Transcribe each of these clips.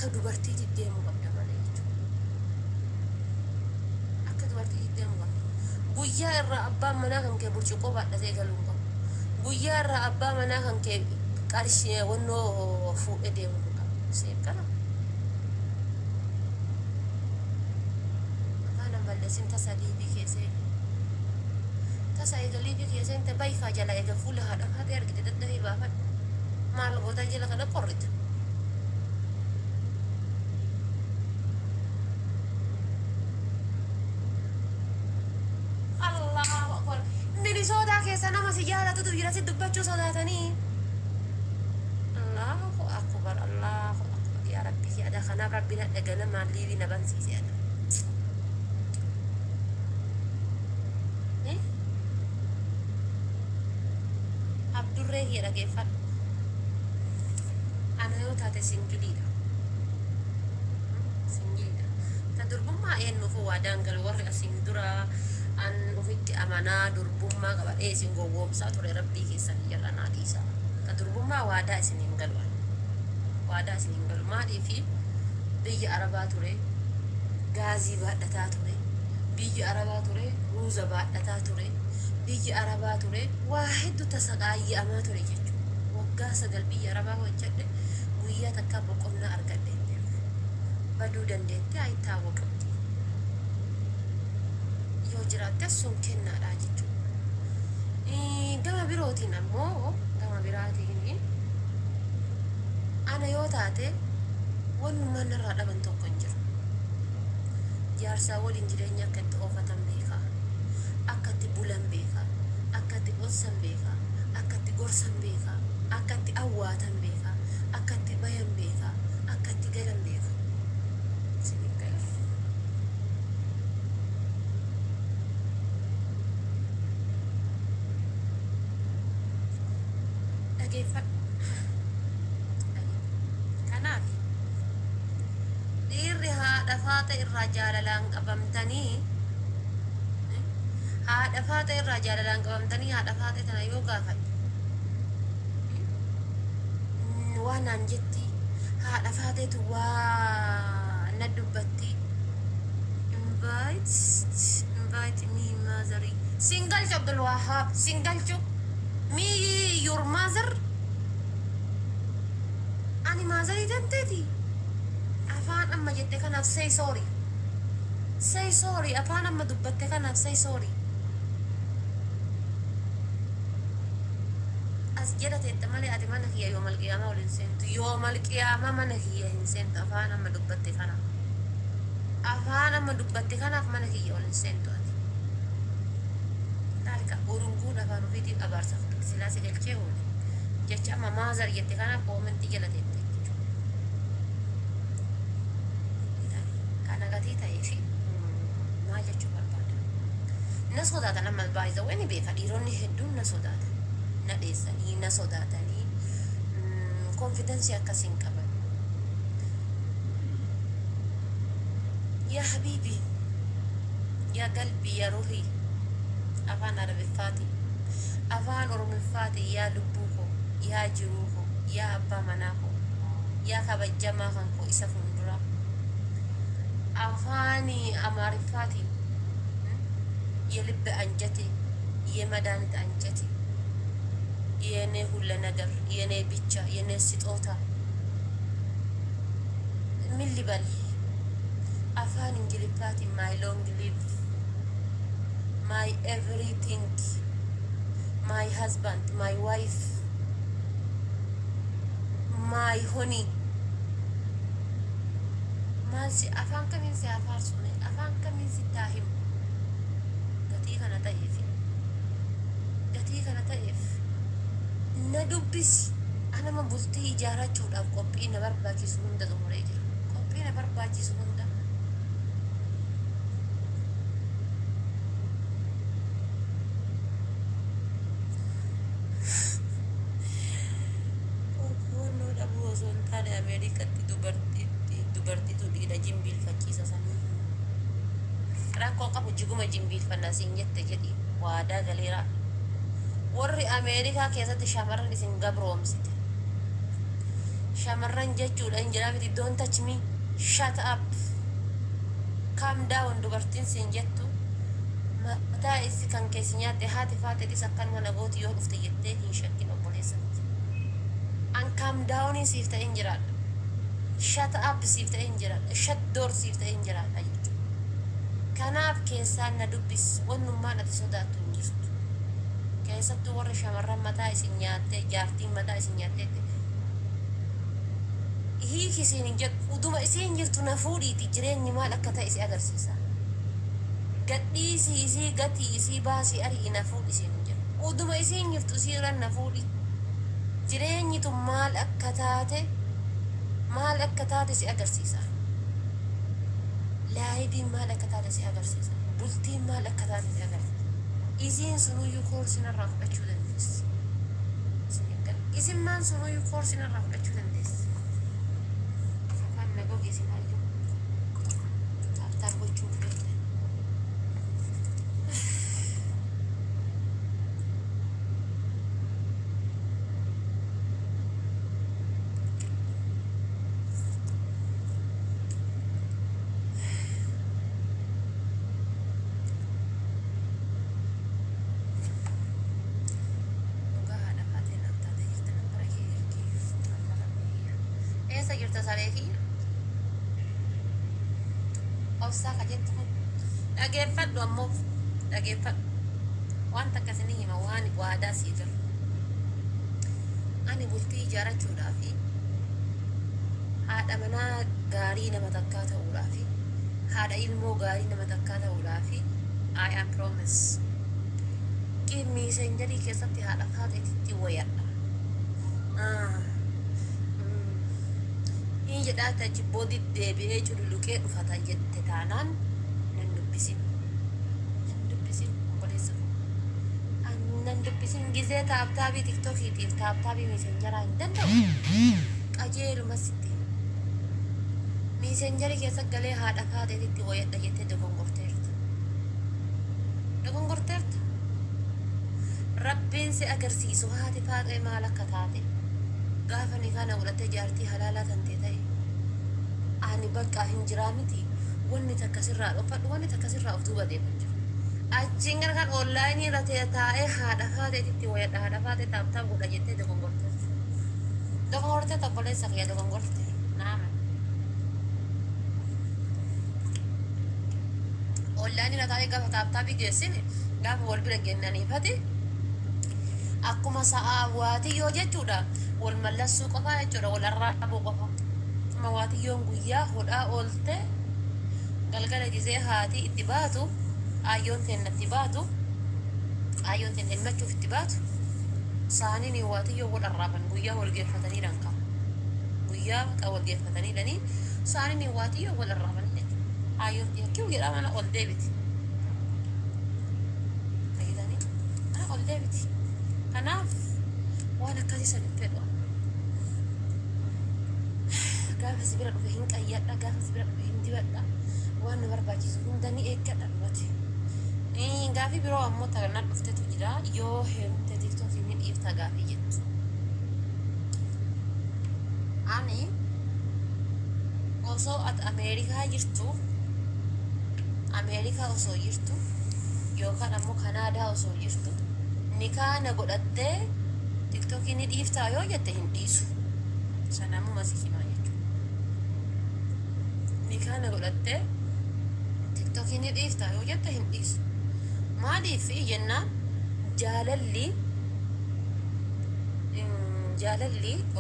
akka dubartiitti deemu qabda malee jechuudha. Akka dubartiitti deemu qabda. Guyyaa irraa abbaan manaa kan kee burcuqqoo baadhatee galuu hin qabu. Guyyaa irraa abbaa manaa kan kee qarshii wannoo fuudhee deemu hin qabu. Seef kana. Afaan ammalleessin tasa liibii keessee. Tasa eega liibii keessee inte baay'ifaa jala eega fuula haadha haatee argite dadhabee baafadha. Maal goota jala kana qorrita. Minisootaa keessa nama si jaalatutu jira si dubbachuu sodaatanii. Allahu akbar Allahu akbar yaa rabbi yaada kanaaf rabbi na dhagana maaliif na bansiise yaada. Abdurree hira geeffadha. Ana yoo taate singiliidha. Singiliidha. Ta durbummaa eenyuuf waadaan galu warri asiin dura an ofitti amanaa durbummaa qabadhee isin gowwoomsaa ture rabbii keessan jal'anaa dhiisaa. Ta durbummaa waadaa isiniin galu. Waadaa isiniin galu maaliifi biyya Arabaa ture gaazii baadhataa ture biyya Arabaa ture ruuza baadhataa ture biyya Arabaa ture waa hedduu tasa qaayyamaa ture jechuudha. Waggaa 9 biyya Arabaa hojjedhe guyyaa takka boqonnaa argadhe baduu dandeetti ayitaawwaqa. Yoo jiraatte sun kennaadha jechuudha. Gama birootiin ammoo gama biraatiin ana yoo taate walumaa narraa dhaban tokko hin jiru. Jaarsaa waliin jireenya akka itti oofatan beekaa, akka itti bulan beekaa, akka itti dhonsan beekaa, akka itti gorsan beekaa, akka itti awwaatan beekaa, akka itti bayan beekaa, akka itti galan beekaa. Kanaaf dhiirri haadha faata irraa jaalalaan qabamtanii haadha faata irraa jaalalaan qabamtanii haadha faata tana yoo gaafadhe waan naan jetti haadha faateetu waa na dubbatti invite me mother single Abdul Wahab single me your mother ani mother identity afaan amma jette kanaaf say sorry afaan amma dubbatte kanaaf say sorry as jedhate malee ati mana kiyya yoomal qiyaama waliin seentu yoomal qiyaama mana kiyya hin seentu afaan amma dubbatte kanaaf afaan amma dubbatte kanaaf mana kiyya waliin seentu ati daalika urunguun afaan ofiitiin abaarsa fudhate silaasi galchee oole jecha amma maazar jette kanaaf koomentii jala teette kana gatii ta'ee fi maal jechuu barbaada na sodaatan amma baay'isa wani beeka dhiironni hedduun na sodaatan na dheessanii na sodaatanii konfidensii akkasiin qaban yaa habiibi yaa qalbii yaa ruhii afaan arabiffaati afaan oromiffaati yaa lubbuu koo yaa jiruu koo yaa abbaa manaa koo yaa kabajjamaa kan koo isa fuulduraa afani amariffaati የልብ አንጀቴ የመድኃኒት አንጀቴ የኔ ሁሉ ነገር የኔ ብቻ የኔ ስጦታ ምን ልበል afaan ingiliffaati my long live my everything my husband my wife my honey masi afaan kamiin si afaarsume afaan kamiin si taahim gatii kana ta'eef na dubbisi anama bultii ijaarachuudhaaf qophii na barbaachisu hunda xumuree jira qophii na barbaachisu hunda Amerikatti dubartiitu dhiira jimbiilfachiisa sanii rakkoo qabu jiguma jimbiilfannaa siin jette jedhi waadaa galeeraa warri Ameerikaa keessatti shamarran isin gabroomsite shamarran jechuudha hin jira miti don't touch me shut up calm down dubartiin siin jettu mataa isi kan keessi nyaatte haati faatetis akkanuma nagooti yoo dhufte jettee hin shakkin obboleessatti an calm down siif ta'e hin jiraadha shut up siif ta'e hin jiraadha shut door siif ta'e hin jiraadha jechuudha kanaaf keessaan na dubbis wannummaan ati sodaattu hin jirtu keessattuu warra shamarran mataa isin nyaatte jaartiin mataa isin nyaatteetti hiiki isin hin jedhu uduma isin jirtu na fuudhiiti jireenyi maal akka ta'e isi agarsiisa gadhiisii isii gatii isii baasii arii na fuudhi isin hin jedhu uduma isin jirtu isii irran na fuudhi jireenyi tun maal akka taate si agarsiisa laayibiin maal akka taate si agarsiisa bultiin maal akka taate si agarsiisa isiin sunuyyuu koorsinarraa fudhachuu dandeessi isin maan sunuyyuu koorsinarraa fudhachuu dandeessi na gogi isin hayyuu taaftaaf gochuu fudhate eessa jirta sareetii obsaa ka jettu dhageeffadhu ammoo dhageeffadhu wanta akkasini hima waan waadaa sii jiru ani bultii ijaarachuudhaa fi haadha manaa gaarii nama takkaa ta'uudhaa fi haadha ilmoo gaarii nama takkaa ta'uudhaa fi I am promise qimmiisa injarii keessatti haadha faateetitti wayadha hin jedhaata jibbooti deebi'ee cululuqee dhufata jette taanaan nan dubbisin obboleessa nan dubbisin gizee taaptaabii tiktookiitiif taaptaabii miisenjaraa hin danda'u qajeeluma sitti miisenjarii keessa galee haadha faateetitti wayadha jettee dogongorteerta rabbiin si agarsiisu haati faatee maal akka taate gaafa ni kana godhattee jaartii halaalaa tantee ta'e ani bakka hin jiraa miti wanni takka sirraa dhofadhu wanni takka sirraa of duuba deeman jiru achiin gara kan onlaayinii irra taa'ee haadha faateetitti wayadha haadha faatee taaptaaf godha jettee dogongortee obboleessa kiyya dogongorte naama onlaayinii irra taa'ee gaafa taaptaabii geessine gaafa wal bira gennaniifate akkuma sa'aa waatiyyoo jechuudha wal mallassuu qofaa jechuudha wal arraabuu qofa amma waatiyyoon guyyaa hodhaa oolte galgala gizee haati itti baatu ayyoon teennatti baatu ayyoon teen elmachuuf itti baatu saaniin waatiyyoo wal arraaban guyyaa wal geeffatanii dhanqa guyyaa wal geeffatanii dhanii saaniin waatiyyoo wal arraaban ayyoon yakkii jedhaa mana ol deebiti fayyadanii mana ol deebiti kanaaf waan akkasii san hin fedhu gaafa si bira dhufe hin qayyadha gaafa si bira dhufe hin dibadha waan nu barbaachisu hunda ni eeggadha dhumate gaafii biroo ammoo taganaa dhuftetu jira yoo heerumte tiktookii ni dhiifta gaafii jettu ani osoo ati ameerikaa osoo jirtu yookaan ammoo kanaadaa osoo jirtu nikaa na godhattee tiktokii ni dhiiftaa yoo jette hin dhiisu sanamuu masii himaa jechuudha nikaa na godhattee tiktokii ni dhiiftaa yoo jette hin dhiisu maaliif jennaan jaalalli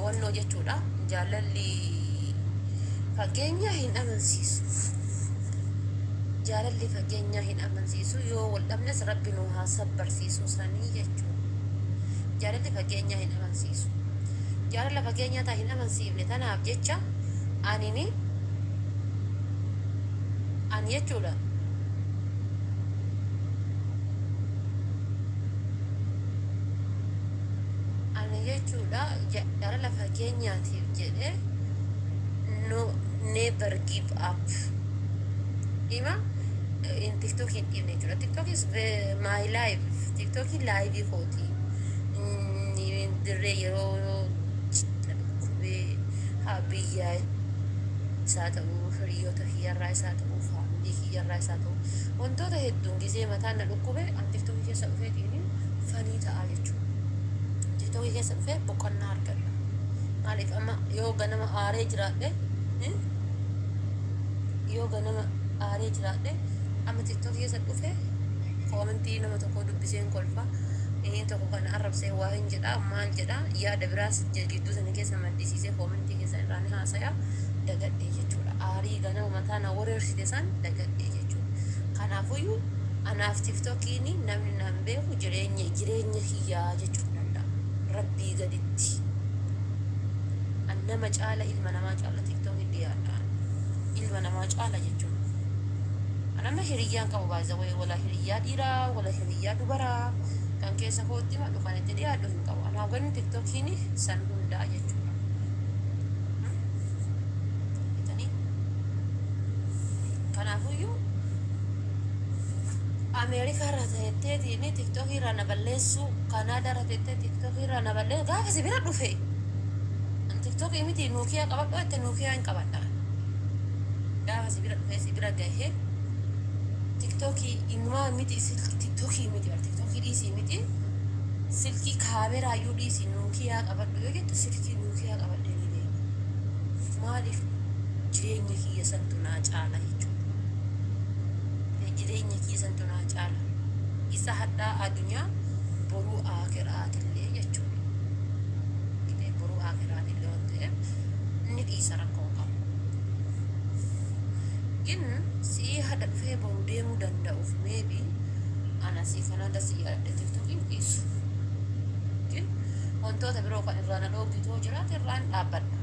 wannoo jechuudha jaalalli fageenya hin amansiisu jaalalli fageenya hin amansiisu yoo wal dhabnes rabbi nu haa sabbarsiisu sanii jechuudha jaalalli fageenya hin amansiisu jaalala fageenya taa hin amansiifne tanaaf jecha ani jechuudha jaalala fageenyaatiif jedhe no never give up ima in TikTok in jechuudha TikTok is my life TikTok in live kooti dirree yeroo biyyaa isaa ta'uu hiriyoota kiyyarraa isaa ta'uu faamilii kiyyarraa isaa ta'uu wantoota hedduun gisee mataan na dhukkube an tiktookii keessa dhufeetiin fanii ta'aa jechuudha. Tiktookii keessa dhufee boqonnaa argadha. Maaliif amma yoo ganama aaree jiraadhe amma tiktookii keessa dhufee koomentii nama tokko dubbiseen kolfa tokko kan arrabsee waa hin jedhaa maal jedhaa yaada biraas gidduu sana keessa maddisiisee koomentii keessa irraan haasayaa dagadhee jechuudha. Aarii ganama mataa na wareersite san dagadhee jechuudha. Kanaafuyyuu anaaf tiktookiin namni naan beeku jireenya kiyyaa jechuu danda'a. Rabbii gaditti. An nama caala ilma namaa caala tiktookii dhiyaadhaan. Ilma namaa caala jechuudha. Anama hiriyyaan qabu baay'ee wayii wala hiriyyaa dhiiraa wala hiriyyaa dubaraa kan keessa kootti madhu kan itti dhiyaadhu hin qabu. Anaaf ganni tiktookiin san hundaa jechuudha. Kanaafuyyuu Ameerikaa irraa ta'etteetiin tiktookii irraa na balleessu Kanaadaa irraa ta'ettee tiktookii irraa na balleessu gaafa si bira dhufe tiktookii miti nuukiyaa qabadhu itti nuukiyaa hin qabadha. Gaafa si bira dhufe si bira gahee tiktookii innumaa miti tiktookii miti tiktookii dhiisii miti silkii kaameraa iyyuu dhiisii nuukiyaa qabadhu yoo jettu silkii nuukiyaa qabadhee ni deema. Maaliif jireenya kiyya santu naa caala jechuudha. Jireenya kiyya santu naa caala. Isa hadhaa addunyaa boruu aakiraatillee jechuudha. Boruu aakiraatillee waan ta'eef inni dhiisa rakkoo qabu. Gin si'ii hadha dhufee boruu deemuu danda'uuf meebi anasii kanaan dasii yaadde tiktookiin dhiisu. Gin wantoota biroo kan irraa na dhoogitoo jiraate irraan dhaabbadha.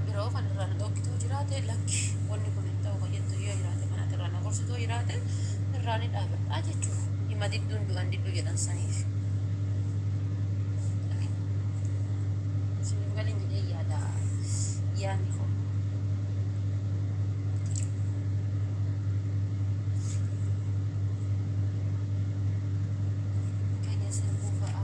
Biroo kan irraa na dhoogitoo jiraate lakki wanni kun hin ta'u kan jettu yoo jiraate kanatti irraa na gorsitoo jiraate irraa ni dhaabadhaa jechuudha. Hima didduun du'an didduu jedhan saniif. Isin waliin jedhee yaadni kun. Keenya sirbuu fa'a.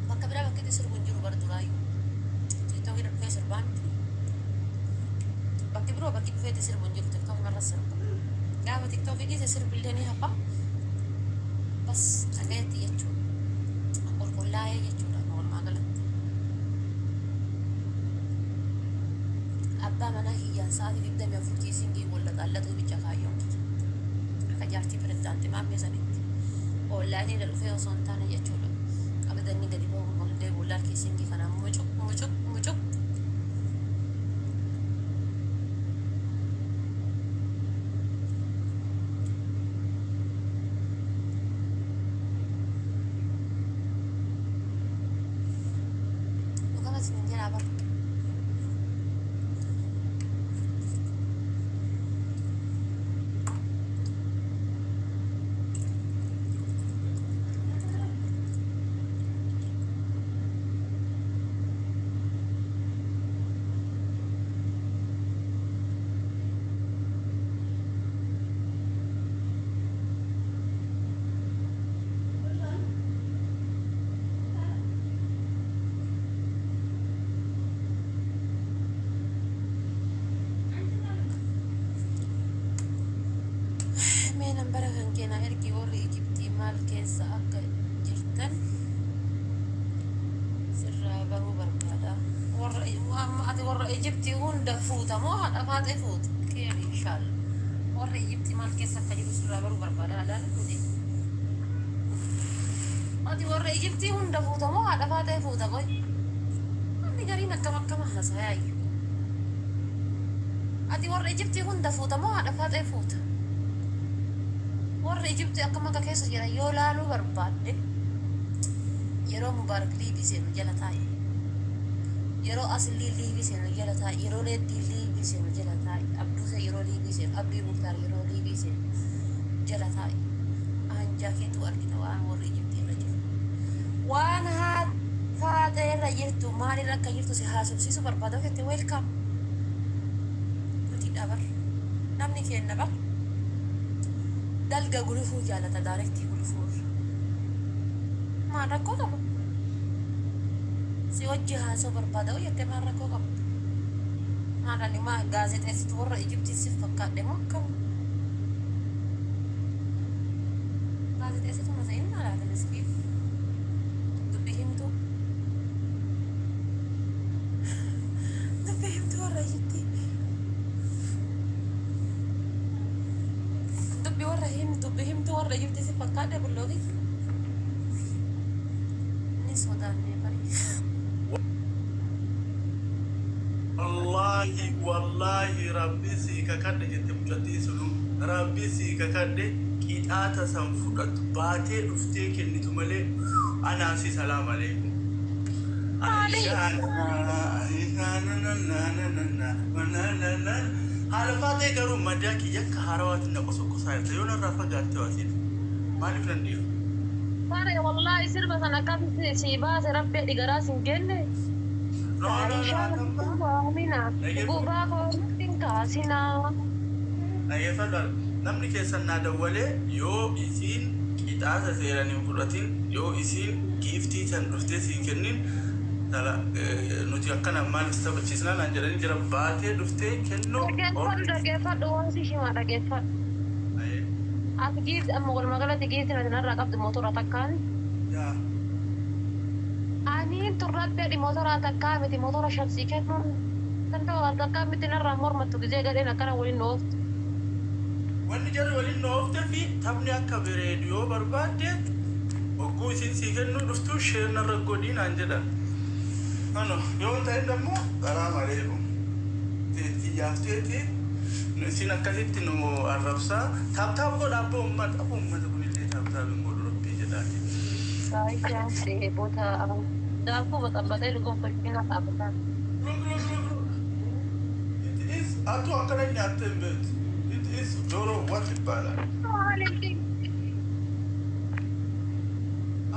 Bakka biraa bakka itti sirbuun jiru bara duraayyuu. Tiktookii dhufee sirbaan bakki biroo bakki dhufee itti sirbuun jiru tiktookii irra sirbu. Gaafa tiktookii dhiise sirbillee ni hafa. Bas dhagayetti jechuudha. Qulqullaa'ee jechuudha walumaa galatti. Abbaa manaa hiyyaan sa'aatii 24 kiisingii walla xaallatu bicha kaayyoon. Akka jaartii pirezidaantii maammee sanitti. Oonlaayinii irra dhufee osoo hin taane jechuudha. Qabadanii gadi ba'uun ol deebi'u laal kiisingii kanaan mucuq. Dhugamas hin jira bara. Nambara kan keenaa ergi warri Ijiptii maal keessa akka jirtan sirraa baruu barbaada. Ati warra Ijiptii hunda fuuta moo haadha faatee fuuta? Keen inshaalla. Warri Ijiptii maal keessa akka jiru sirraa baruu barbaada. Adaan fuute. Ati warra Ijiptii hunda fuuta moo haadha faatee fuuta boy? Namni gariin akkama haasayaayyuu. Ati warra Ijiptii hunda fuuta moo haadha faatee fuuta? Warra Ijiptii akkam akka keessa jira yoo laaluu barbaadde yeroo Mubaarak liibii seenu jala taa'e. Yeroo Aslii liibii seenu jala taa'e. Yeroo Leeddii liibii seenu jala taa'e. Abduusee yeroo liibii seenu. Abdii Muktaar yeroo liibii seenu jala taa'e. Anjaa keetu argita waan warri Ijiptii irra jiru. Waan faatee irra jirtu maalirra akka jirtu si haasofsiisu barbaada kette weelkaam. Nuti dhabar namni kenna bar. Dalga gulufuu jaalata daarektii gulufuu ما ركوب سيوجهها سوبر بادو يتم ركوب ما راني ما غازيت استور ايجيبتي سيف فكاد مكه غازيت استور زين ما لا تنسكيف دبيهمتو دبيهمتو ورا جدي دبيهمتو ورا جبتي سيف فكاد بلوغي ني سودان ني بري والله ربي سيكا كد جت مجدي سلو ربي سيكا كد كيتاتا سنفقت باتي دفتيك النتملي انا سي سلام عليكم على فاتي قالوا مداكي يك حروات نقص قصاير يونا رافقات تواسيد ما نفرنديو فاري والله يصير بس انا كم سيباس ربي دي غراس جنة namni keessan naa dawwalee yoo isiin qixaasa seeraan hin fudhatin yoo isiin giiftii tan dhuftee siin kennin nuti akkana maal sabachiisnaa naan jedhanii jira baatee dhuftee kennuu dhageeffadhu waan si shimaa dhageeffadhu ati giifti amma walumaa galatti giifti nati narraa qabdu mootora takkaan ani turrabbee di motora takkaa miti motora shabsii kennuun kan ta'u takkaa miti narraa mormattu gizee gadheen akkana waliin nooftu wanni jarri waliin nooftee fi taphni akka reediyoo barbaadde ogguu isiin sii kennuu dhuftuu isheen narra godhiin aan jedhan ano yoo ta'in ammoo karaa maleeku xiyyaafteeti isin akkasitti nu arrabsaa taaptaap godha abbaa uummata kunillee taaptaap hin godhu rabbii jedhaati Sai bota daku batambate lugo pekina tapata. It is atu akana nyatte mbet. It is doro what ibala.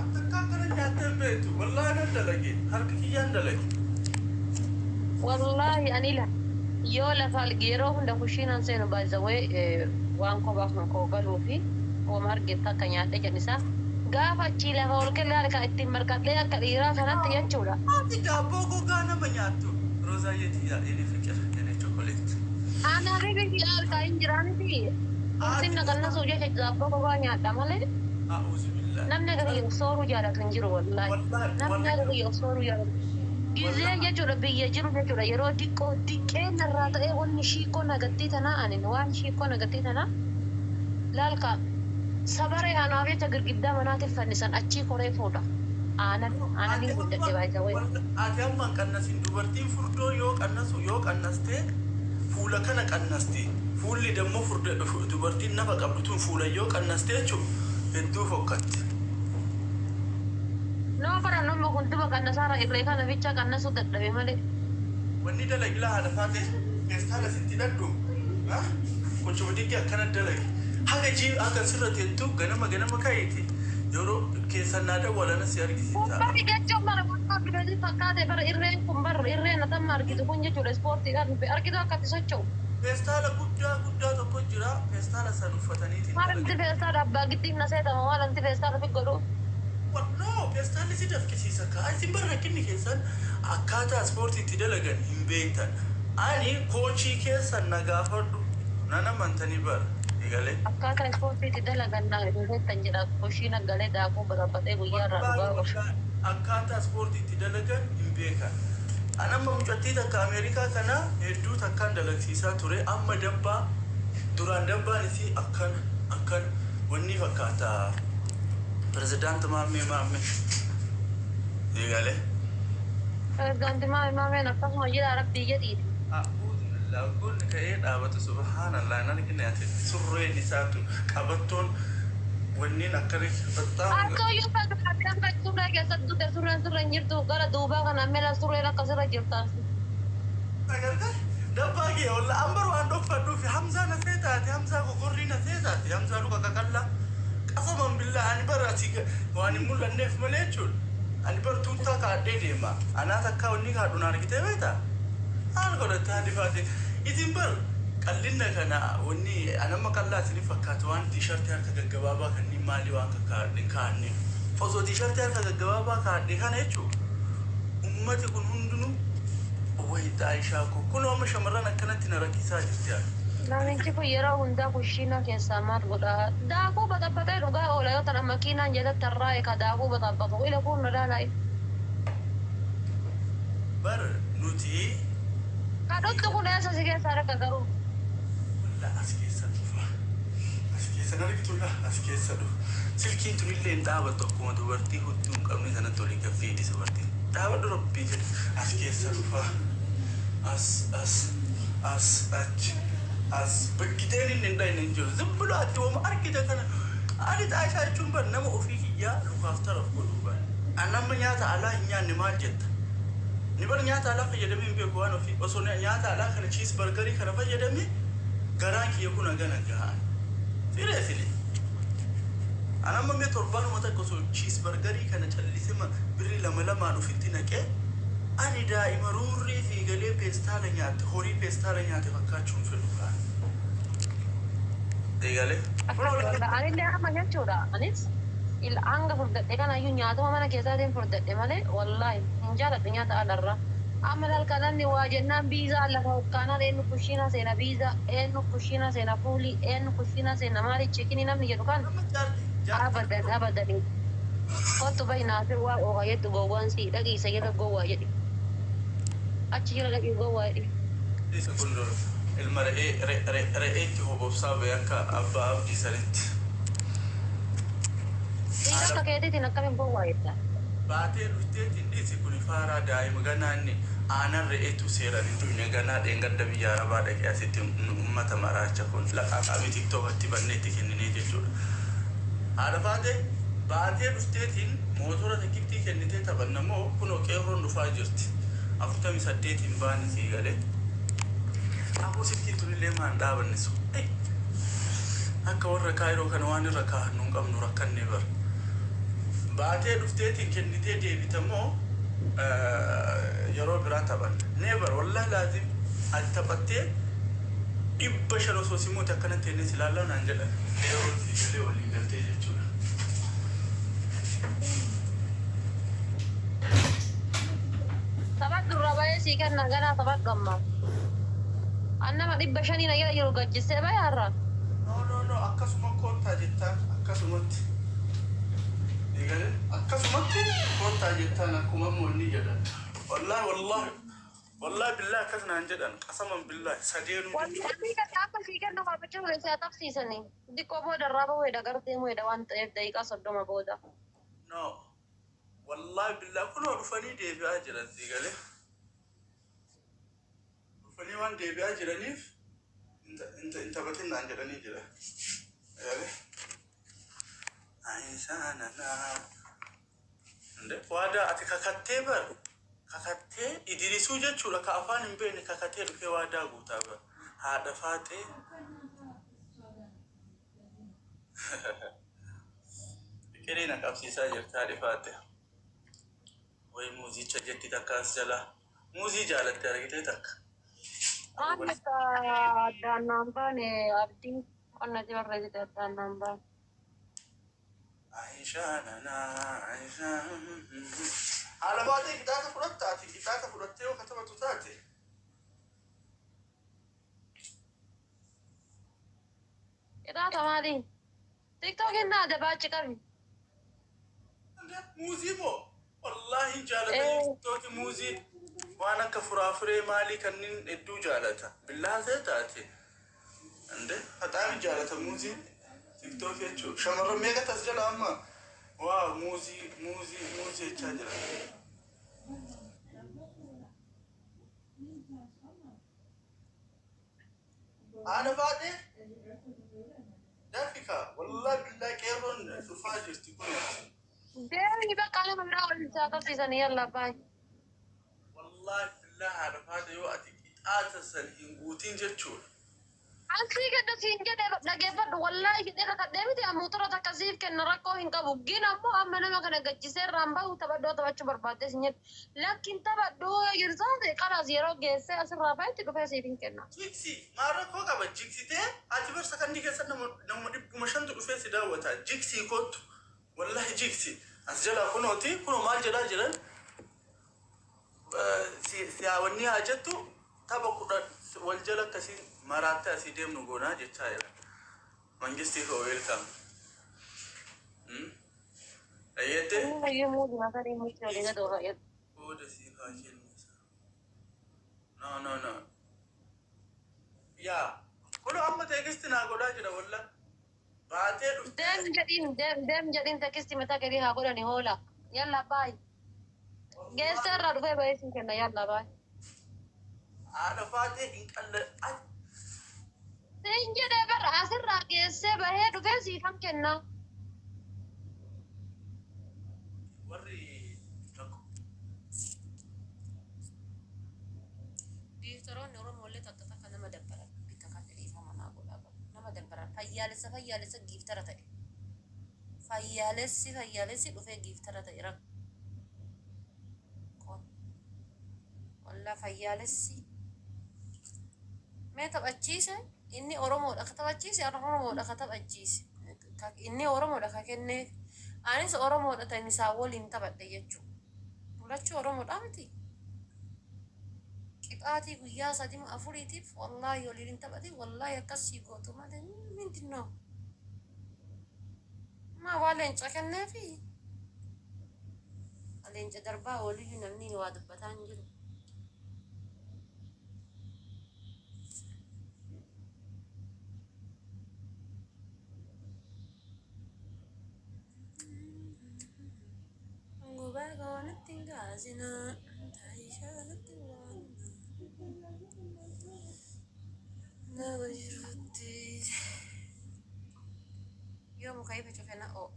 Atakka akana nyatte mbet. Wallahi nadalagi. Harkiyan dalagi. Wallahi anila. Yo la falgero hunda kushina seno by the way wanko bakon ko galufi o margeta kanyate janisa. Gaafa chila hol ke laal ka itti markatlee akka dhiiraa kanatti jechuudha. Ati daabboo gogaa nama nyaattu. Roza yeti ya ini fikir ini chocolate. Ana ribi laal ka hin jiraaniti. Sinna kanna suuje ke daabboo gogaa nyaadha malee. A'udhu billah. Namni gadi sooru jaalatu hin jiru wallahi. Namni gadi sooru jaalatu. Gizee jechuudha biyya jiru jechuudha yeroo diqqee narraa ta'ee wanni shiikoo nagattii tanaa ani waan shiikoo nagattii tanaa laal ka sabare anaafii girgiddaa manaatiif fannisan achii koree fuudha. Aanan ni guddate baay'ee wayii. Ati amma qannasin dubartiin furdoo yoo qannastee fuula kana qannasti. Fuulli dammoo dubartiin nafa qabdu tun fuula yoo qannastee jechuun hedduu fokkatti. Nama bara nama hundumaa qannasaara irree kana bicha qannasuu dadhabe malee. Wanni dalagilaa haadha faate keessaala sitti dhadhu. Kuchuma diggi akkana dalagi. Haga jii akka sirratti hedduu ganama kaayiti yeroo keessa naada walana si argisiisa. Uffati jechuun mara wantoota biratti fakkaate bara irreen kun bara irreen atamma argitu kun jechuudha ispoortiidhaan argitu akkatti socho'u. Feestaala guddaa tokko jira feestaala san uffataniitiin. Maalinti feestaala abbaa gittiif na seetama maalinti feestaala fi godhu. No feestaalli si dafqisiisa kaa isin bara rakkinni keessan akkaataa ispoortiitti dalagan hin beektan. Ani koochii keessan na gaafadhu nana mantanii bara. Akkaataa ispoortiitti dalagan beektan jedha koshii naggalee daakuu barabbatee guyyaa irraa dhugaa gosa. Akkaataa ispoortiitti dalagan hin beekan. Anamma mucattii takka Ameerikaa kana hedduu takkaan dalagsiisaa ture amma dabbaa duraan dabbaan isii akkan wanni fakkaata pirezidaanti maammee eegale. Pirezidaanti maammeen akkasuma jira rabbii jedhiiti. Lagun kaya dapat subhanallah nan kini ati surre di satu kabaton wenin akari betul. Aku yang pada kadang surre ke satu surre nyirtu gara duba kan amela surre nak kasar jirta. Agar kan dapat ya Allah ambaru andok padu fi Hamzah naseta ati Hamzah ko gorri naseta ati Hamzah lu kakakalla qasaman billah ani barati wani mulla nef malechul ani bar tuta ka dedema ana takka wani ka dunar kita beta. Aku dah tadi fati. Izin ber. Kallin kana wani anamma kalla sini fakkaatu waan t-shirt harka gaggababa kan ni maali waan kakkaadhin kaanni osoo tiishartii harka gaggabaabaa kaadhee kana jechuun ummati kun hundinuu wayita Aishaa kun ooma shamarran akkanatti na rakkisaa jirti yaa. Namichi kun yeroo hundaa kushiina keessaa maal godha? Daakuu baxabbatee dhugaa oola yoo ta'an makiinaan jalatti irraa eeka daakuu baxabbatu. Ila kun na daalaa. Bar nuti. Kadhottu kun eessa si keessaa rakka garuu? Walla as keessa dhufa. As keessa na argitudha. As keessa dhufa. Silkiin tunillee hin dhaabattu akkuma dubartii hudduu hin qabne sanatti olii gaffiidhisa dubartii. Dhaabadhu rabbii jedhu. As keessa dhufa. As achi. As bakkiteen inni hin dhayne hin jiru. Zibbulu ati wooma argite kana. Ani Aishaa jechuun bar nama ofii kiyyaa lukaaf taraf godhuu bar. An nama nyaata alaa hin nyaanne maal jetta? Ni bar nyaata alaa fayyadamee hin beeku waan ofii. Osoo nyaata alaa kana cheese burgerii kana fayyadamee garaan kiyya kun hagana gahaan. Seriously. Anamma mee torbaanuma takka osoo cheese burgerii kana callisee birrii lama ofitti naqee ani daa'ima ruurrii fi galee peestaala nyaate horii peestaala nyaate fakkaachuun fedhu kaan. Eegalee. Anillee amma jechuudha. Anis hanga furdadhe kanayyuu nyaatuma mana keessaatiin furdadhe malee wallaahi hin jaaladhu nyaata alarraa. Amma dalkananni waa jennaan biizaa lafa hokkaanaan eenyu kushiina seena biizaa eenyu kushiina seena fuulii eenyu kushiina seena maali chikinii namni jedhu kan abadan. Kottu bahinaafi waa ooga jettu gowwaan sii dhaqiisa jedha gowwaa jedhi. Achi jira dhaqii gowwaa jedhi. Isa kun ilma re'eetti hobobsaa bee akka abbaa abdii sanitti. Akka keetiitiin akkamiin gowwaa jedha. Baatee dhufteetiin dhiisi kun faaraa daa'ima ganaanni aanan re'eetu seeran hin dhufne ganaa dheengadda biyya arabaa dhaqee asitti uummata maraacha kun laqaaqamii tiktookatti banneetti kenninee jechuudha. Haadha baatee dhufteetiin mootora tikittii kennitee taphannamoo kunoo qeerroon dhufaa jirti. 48 baane sii galee. Akkoo silkiin tunillee maan dhaabannisu. Akka warra kaayiroo kana waan irra kaahannu hin qabnu rakkannee bara. Baatee dhufteetiin kennitee deebitamoo yeroo biraa taphanna. Nee bara wallahi laazim ati taphattee 500 osoo simuuti akkanatti innis ilaallaa naan jedhan. Yeroo sii galee waliin galtee jechuudha. Taphadhu irraa baay'ee sii kenna ganaa taphadhu amma. Annama 500 na yeroo gajjisee bayaarra. No, akkasuma koottaa jettaan akkasumatti. Eegalee akkasumatti koottaa jettaan akkuma moonni jedhan. Wallahi billahi akkas naan jedhan qasaman billahi sadeenuu. Wanti kan akka sii kennu maafacha keessaa tapsiisanii. Diqqoo booda irraa bahuudha gartee muudha waan ta'eef daqiiqaa 30 booda. No. Wallahi billahi kunoo dhufanii deebi'aa jiran sii galee. Dhufanii waan deebi'aa jiraniif hin taphatin naan jedhanii jira. Eegalee. Aishaa nanaa. Waadaa ati kakattee bar. Kakattee idirisuu jechuudha ka afaan hin beekne kakattee dhufee waadaa guutaa bar. Haadha faatee. Biqilii na qabsiisaa jirti haadha faatee. Way muuzicha jetti takka as jala. Muuzii jaalatte argitee takka. Akka daannaan baane abdii qonnati barreessite daannaan baane. Aishaa nanaa Aishaa. Haala baatee gitaata fudhattaati. Gitaata fudhattee yoo katabatu taate. Gitaata maali? Tiktookiin naa dabaachi qabi. Muuzii moo? Wallahi jaalata TikTok muuzii waan akka furaafuree maalii kanneen hedduu jaalata. Billaha ta'e taate. Haxaami jaalata muuzii TikTok jechuudha. Shamarran meeqa tas jala amma waa muuzii jechaa jira. Haadha baadhee dafika wallahi billahi qeerroon dhufaa jirti kun. Deemi bakka nama biraa waliin isaa qabsiisanii yalla baay. Wallahi billahi haadha baadhee yoo ati qixaata san hin guutiin jechuudha. Asii gadda siin jedhee dhageeffadhu wallahi hidheera kadheemiti ammuutura takkasiif kenna rakkoo hin qabu. Gin ammoo amma nama kana gachisee irraan bahu taphadhoo taphachuu barbaadde sin jedhu. Lakkin taphadhoo jirsaate qaraas yeroo geessee asirraa baay'eetti dhufee siif hin kenna. Jiksi maal rakkoo qaba jiksitee ati barsa kan keessatti nama 500 dhufee si daawwata. Jiksi kottu wallahi jiksi أسجل كنوتي كنو مال جدا جدا سياوني هاجتو تابا كودا والجلا كسين مراتا سيديم نغونا جتايلا منجستي هو ويلكم أيته أنا يوم ما كان يمشي على دورة يد. هو ده سيكاشين no يا كل أما تيجستنا غودا جدا ولا بعدين دم جدين تكستي متى كذي هقولني هولا. يلا باي. جيسر رفع بيسين كنا يلا باي. أنا فاتي إنك الله Senja dapat asir lagi sebahaya tu kan sih kan kena. وري Di seorang orang mulai tak tak kan nama demparan. Kita kan jadi sama nak bola apa. Nama demparan. Fayalesa gift terata. Fayalesi tu fay gift terata irak. Kon. Walla fayalesi. Meta bachise. Inni orang mau dah kata bachise. Orang mau dah kata bachise. Inni orang mau dah kakenne. Anis orang mau dah tanya sawol inta pada ya cu. Ulah cu orang mau dah mati. Qixaatii guyyaa sadii afuriitiif wallaahi waliin taphate wallaahi akkasii gootu malee mindinoo maa waa leenca kenneefi leenca darbaa waliyyuu namni waa dubbataa hin jiru. Gubaa goonatti hin gaasinaa taayishaanatti waan nama jirutti yoo muka ifa cufena oo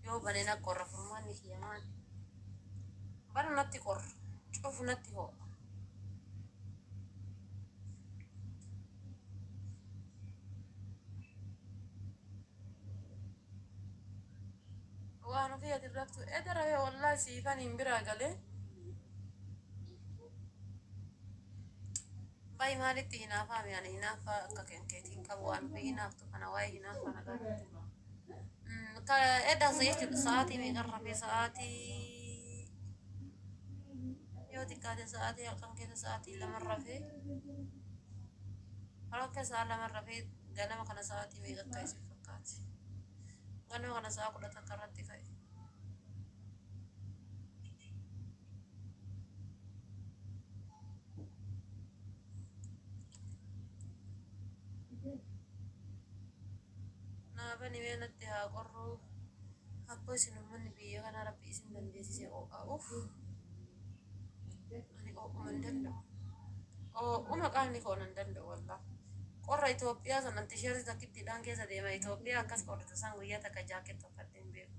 yoo banena qorra furmaanni kiyyamaan bana natti qorra cufu natti hoo waan ofii ati raftu edara wallaahi siifan hin biraa galee bayi maalitti hinaafaa miyaan hinaafaa akka kenkeetiin qabu waan ofii hinaaftu kana waa'ee hinaafaa nagaatti ka eddaasa jechuudha sa'aatii meeqarra fi sa'aatii yoo xiqqaate sa'aatii halkan keessa sa'aatii lamarra fi halkan sa'a lamarra fi ganama kana sa'aatii meeqa akka isin fakkaate ganama kana sa'a 10 akka irratti ka'e. Naafani meenatti haa qorruu akkoo isin uummanni biyya kana rabbi isin dandeessise oo'aa'uuf ani oo'uma hin danda'u. Oo'uma qaamni koo hin danda'u wallaa. Qorra Itoophiyaa sanan tisheerti takkittiidhaan keessa deema Itoophiyaa akkas qorrata san guyyaa takka jaaketti uffadhee hin beeku.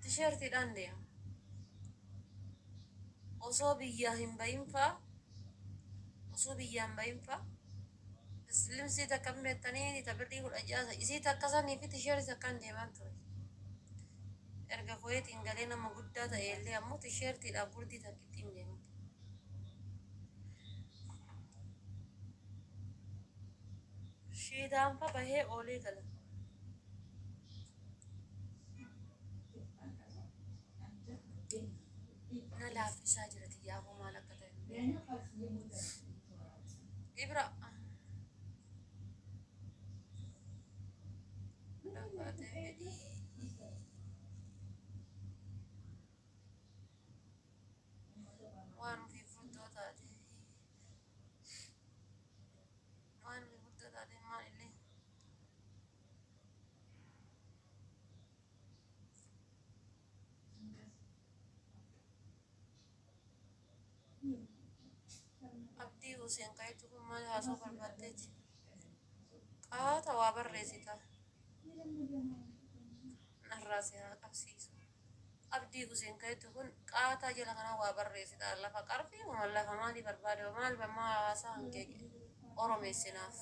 Tisheertiidhaan deema. Osoo biyyaa hin bahin fa'a osoo biyyaan bahin fa'a Limsi takka meettanii tapirrii 16 isii takka sanii fi tisheerti takkaan deemaan ture. Erga koyeetiin galee nama guddaa ta'e illee ammoo tisheertiidhaan gurdii takkitti hin deemu. Shiidaan fa bahee oolee gala. Na laaffisaa jira xiyyaafoo maal akka ta'e. Ibra. Waan ofii furtuu taate maalillee abdii Huseen ka'itu kun maal haasoo barbaaddeeti qaata waa barreessita narraa si haa qabsiisu. Abdii Huseen ka'itu kun qaataa jala kana waa barreessita lafa qarfii lafa maalii barbaade maal bammaa hawaasaa hangee oromeessinaaf.